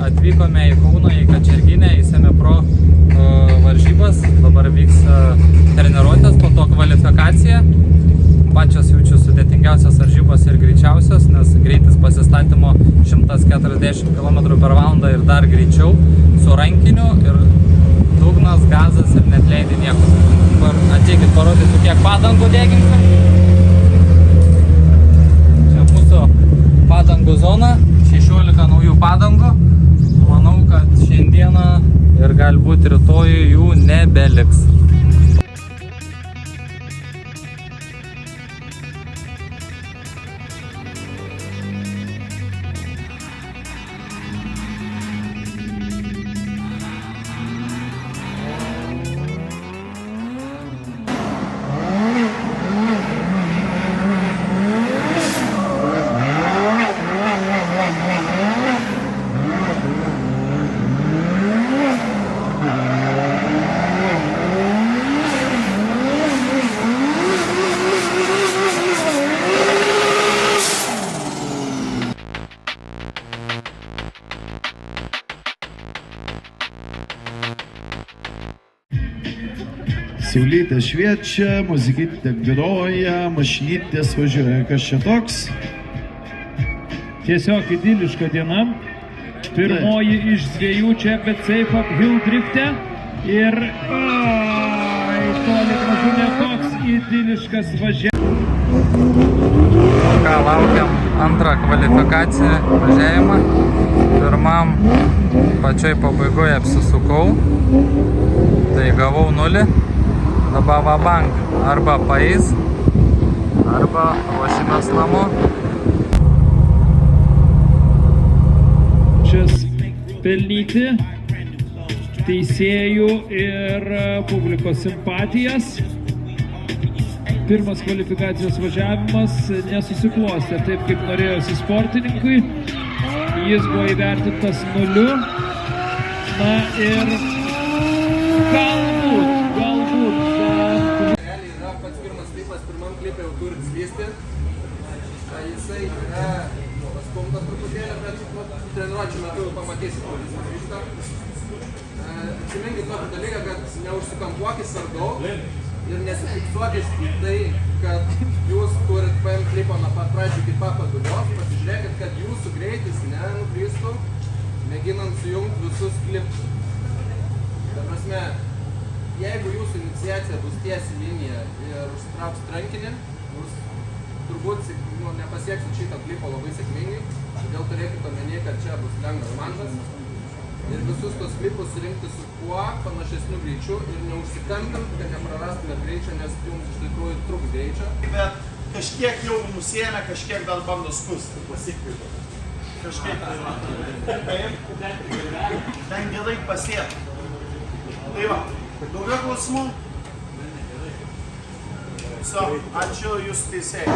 atvykome į Kauną, į Kačerginę, į Semipro varžybas. Dabar vyks treniruotės, po to kvalifikacija. Pačios jaučiu sudėtingiausias varžybos ir greičiausios, nes greitis pasistatymo 140 km/h ir dar greičiau, su rankiniu ir dugnas, gazas ir net leidi nieko. Ateikit, parodysiu, kiek padangų dėginsim. Čia mūsų padangų zona, 16 naujų padangų. Manau, kad šiandieną ir galbūt rytoj jų nebeliks. Saulytė šviečia, muzikytė groja, mašinytės važiuoja. Kas čia toks? Tiesiog idiliška diena. Pirmoji iš dviejų čia Bet-Safe Uphill drifte. Ir toli gražu ne toks idiliškas važiavimas. Ką, laukiam antrą kvalifikaciją važiavimą. Pirmam pačioj pabaigoje apsisukau. Tai gavau 0. Dabar vabank, arba paeis, arba ruošimės namo. Čia pelnyti teisėjų ir publikos simpatijas. Pirmas kvalifikacijos važiavimas nesusiklostė taip, kaip norėjosi sportininkui. Jis buvo įvertintas 0. Na ir galbūt. Realiai yra pats pirmas klipas, pirmam klipė jau turit slysti. Jisai yra paskumtas truputėlį, bet treniruočių metu pamatysit, kur jis grįžta. Atsiminkit tokį dalyką, kad neužsikampuokis per daug ir nesifiksuokis į tai, kad jūs turit paimti klipą nuo pat pradžių iki pat pabaigos. Pasižiūrėkit, kad jūsų greitis nenukristų, mėginant sujungti visus klipus. Ta prasme, jeigu jūsų iniciacija bus tiesi linija ir užsitrauks rankinį, jūs turbūt nepasieksit šitą klipą labai sėkmingai. Todėl turėkite omenyje, kad čia bus lengvas manžas. Ir visus tos klipus surinkti su kuo panašesniu greičiu ir neužsikampint, kad neprarastumėt greičio, nes jums iš tikrųjų truks greičio. Bet kažkiek jau nusėmė, kažkiek dar bando skusti. Pasikvėpė. Kažkiek ten gerai pasėtų. Tai va. Daugiau klausimų? Ačiū jūsų teisėjai.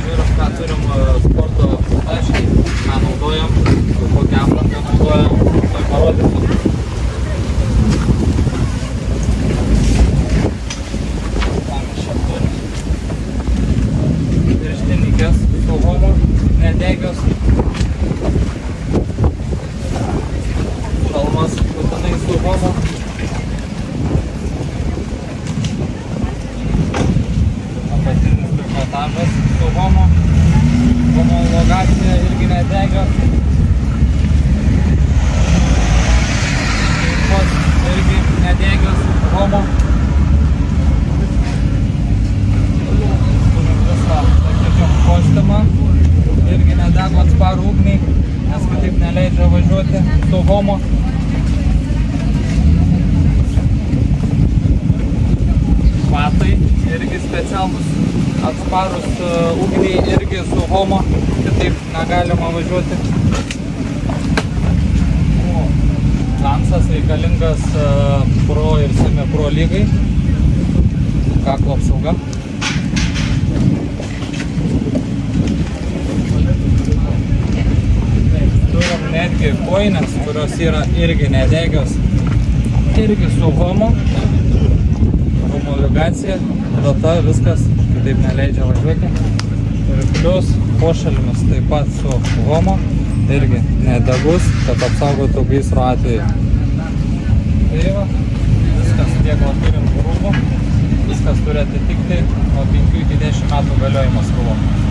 Žiūrim, ką turim sporto taškai, ką naudojam, kokią aprangą naudojam, tai parodysim. Ką mes čia turim. Pirštinikės su homo, nedegios. Šalmas būtinai su homo. Montažas su homo, homologacija irgi nedegios. Pats irgi nedegios homo. Turim visą, sakyčiau, kostiumą, irgi nedego atsparų ugniai, nes kitaip neleidžia važiuoti su homo. Batai irgi specialus atsparus ugniai, irgi su homo, kitaip negalima važiuoti. Lansas reikalingas pro ir semi pro lygai. stiklo apsauga. Turim netgi kojines, kurios yra irgi nedegios, irgi su homo homologacija, data, viskas, kitaip neleidžia važiuoti. Ir plius pošalmis taip pat su homo, irgi nedegus, kad apsaugotų gaisro atveju. Tai va, viskas tieklo turim rūbų, viskas turi atitikti nuo 5 iki 10 metų galiojimo skalom.